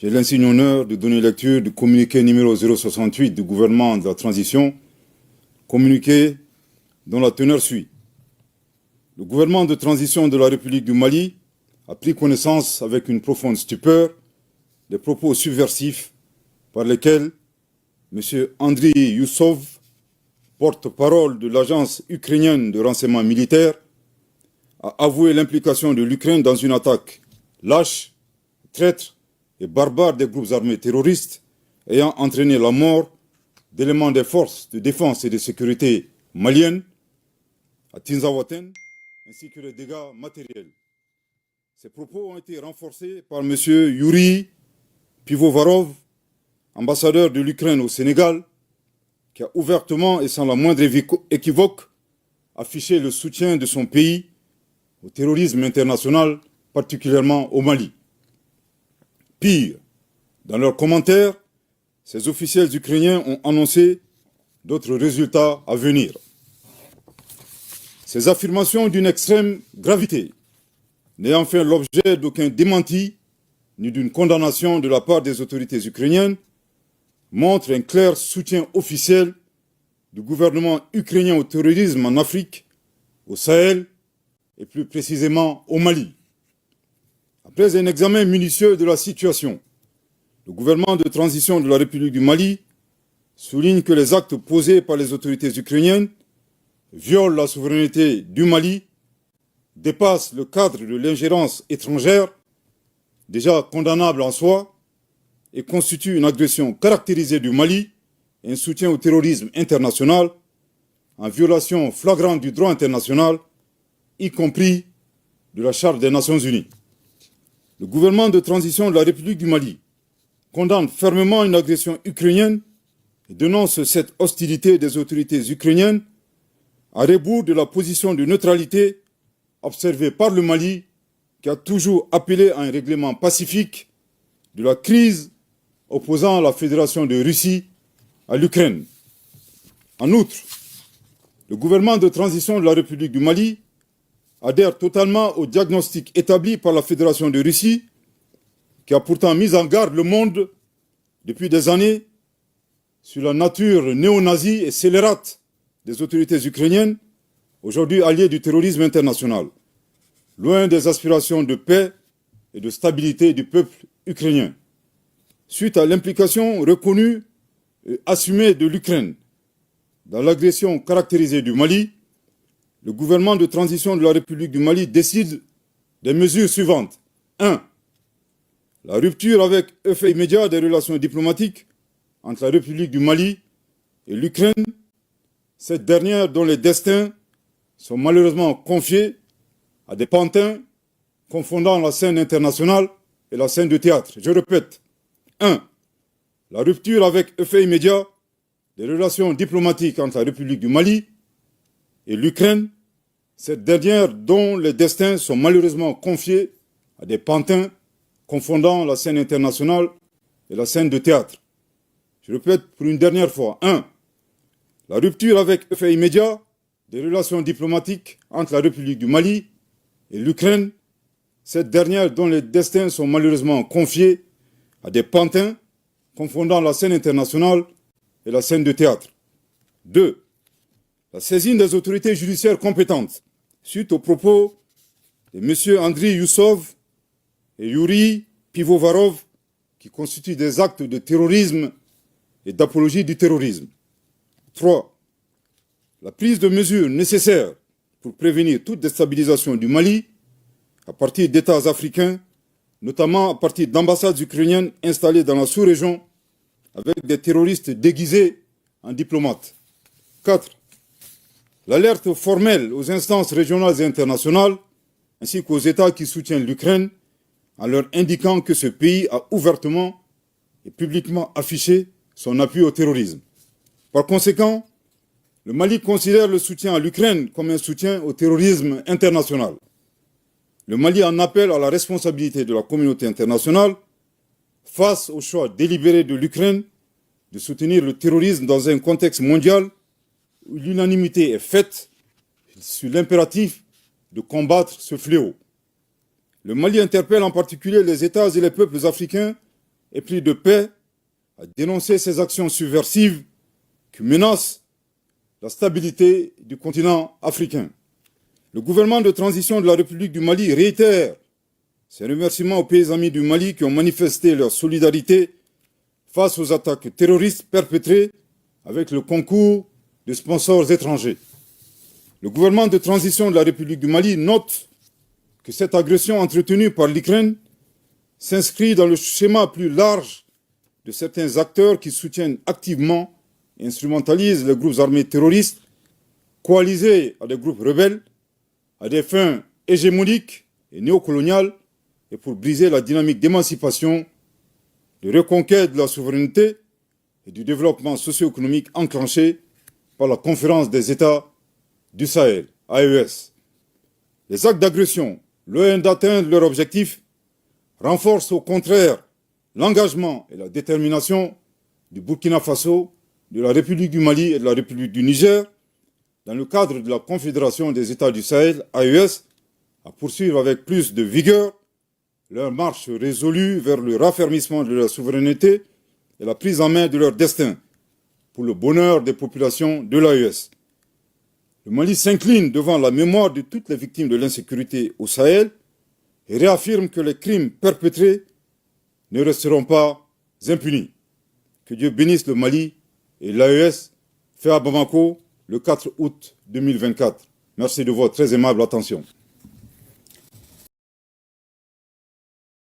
J'ai l'insigne honneur de donner lecture du communiqué numéro 068 du gouvernement de la transition, communiqué dont la teneur suit. Le gouvernement de transition de la République du Mali a pris connaissance avec une profonde stupeur des propos subversifs par lesquels M. Andriy Youssov, porte-parole de l'agence ukrainienne de renseignement militaire, a avoué l'implication de l'Ukraine dans une attaque lâche, traître et barbare des groupes armés terroristes ayant entraîné la mort d'éléments des forces de défense et de sécurité maliennes à Tinzaouaten, ainsi que les dégâts matériels. Ces propos ont été renforcés par M. Yuri Pivovarov, ambassadeur de l'Ukraine au Sénégal, qui a ouvertement et sans la moindre équivoque affiché le soutien de son pays au terrorisme international, particulièrement au Mali. Pire, dans leurs commentaires, ces officiels ukrainiens ont annoncé d'autres résultats à venir. Ces affirmations d'une extrême gravité, n'ayant fait l'objet d'aucun démenti ni d'une condamnation de la part des autorités ukrainiennes, montrent un clair soutien officiel du gouvernement ukrainien au terrorisme en Afrique, au Sahel et plus précisément au Mali. Après un examen minutieux de la situation, le gouvernement de transition de la République du Mali souligne que les actes posés par les autorités ukrainiennes violent la souveraineté du Mali, dépassent le cadre de l'ingérence étrangère, déjà condamnable en soi, et constituent une agression caractérisée du Mali et un soutien au terrorisme international, en violation flagrante du droit international, y compris de la Charte des Nations Unies. Le gouvernement de transition de la République du Mali condamne fermement une agression ukrainienne et dénonce cette hostilité des autorités ukrainiennes à rebours de la position de neutralité observée par le Mali, qui a toujours appelé à un règlement pacifique de la crise opposant la Fédération de Russie à l'Ukraine. En outre, le gouvernement de transition de la République du Mali adhère totalement au diagnostic établi par la Fédération de Russie, qui a pourtant mis en garde le monde depuis des années sur la nature néo-nazie et scélérate des autorités ukrainiennes, aujourd'hui alliées du terrorisme international, loin des aspirations de paix et de stabilité du peuple ukrainien. Suite à l'implication reconnue et assumée de l'Ukraine dans l'agression caractérisée du Mali, le gouvernement de transition de la République du Mali décide des mesures suivantes. 1. La rupture avec effet immédiat des relations diplomatiques entre la République du Mali et l'Ukraine, cette dernière dont les destins sont malheureusement confiés à des pantins confondant la scène internationale et la scène de théâtre. Je répète. 1. La rupture avec effet immédiat des relations diplomatiques entre la République du Mali et l'Ukraine, cette dernière dont les destins sont malheureusement confiés à des pantins confondant la scène internationale et la scène de théâtre. Je répète pour une dernière fois. 1. La rupture avec effet immédiat des relations diplomatiques entre la République du Mali et l'Ukraine, cette dernière dont les destins sont malheureusement confiés à des pantins confondant la scène internationale et la scène de théâtre. 2. La saisine des autorités judiciaires compétentes suite aux propos de M. Andriy Youssov et Yuri Pivovarov qui constituent des actes de terrorisme et d'apologie du terrorisme. 3. La prise de mesures nécessaires pour prévenir toute déstabilisation du Mali à partir d'États africains, notamment à partir d'ambassades ukrainiennes installées dans la sous-région avec des terroristes déguisés en diplomates. 4. L'alerte formelle aux instances régionales et internationales, ainsi qu'aux États qui soutiennent l'Ukraine, en leur indiquant que ce pays a ouvertement et publiquement affiché son appui au terrorisme. Par conséquent, le Mali considère le soutien à l'Ukraine comme un soutien au terrorisme international. Le Mali en appelle à la responsabilité de la communauté internationale face au choix délibéré de l'Ukraine de soutenir le terrorisme dans un contexte mondial où l'unanimité est faite sur l'impératif de combattre ce fléau. Le Mali interpelle en particulier les États et les peuples africains épris de paix, a dénoncé ces actions subversives qui menacent la stabilité du continent africain. Le gouvernement de transition de la République du Mali réitère ses remerciements aux pays amis du Mali qui ont manifesté leur solidarité face aux attaques terroristes perpétrées avec le concours de sponsors étrangers. Le gouvernement de transition de la République du Mali note que cette agression entretenue par l'Ukraine s'inscrit dans le schéma plus large de certains acteurs qui soutiennent activement et instrumentalisent les groupes armés terroristes coalisés à des groupes rebelles à des fins hégémoniques et néocoloniales et pour briser la dynamique d'émancipation, de reconquête de la souveraineté et du développement socio-économique enclenché par la Conférence des États du Sahel, AES. Les actes d'agression, loin d'atteindre leur objectif, renforcent au contraire l'engagement et la détermination du Burkina Faso, de la République du Mali et de la République du Niger, dans le cadre de la Confédération des États du Sahel, AES, à poursuivre avec plus de vigueur leur marche résolue vers le raffermissement de leur souveraineté et la prise en main de leur destin, pour le bonheur des populations de l'AES. Le Mali s'incline devant la mémoire de toutes les victimes de l'insécurité au Sahel et réaffirme que les crimes perpétrés ne resteront pas impunis. Que Dieu bénisse le Mali et l'AES, fait à Bamako le 4 août 2024. Merci de votre très aimable attention.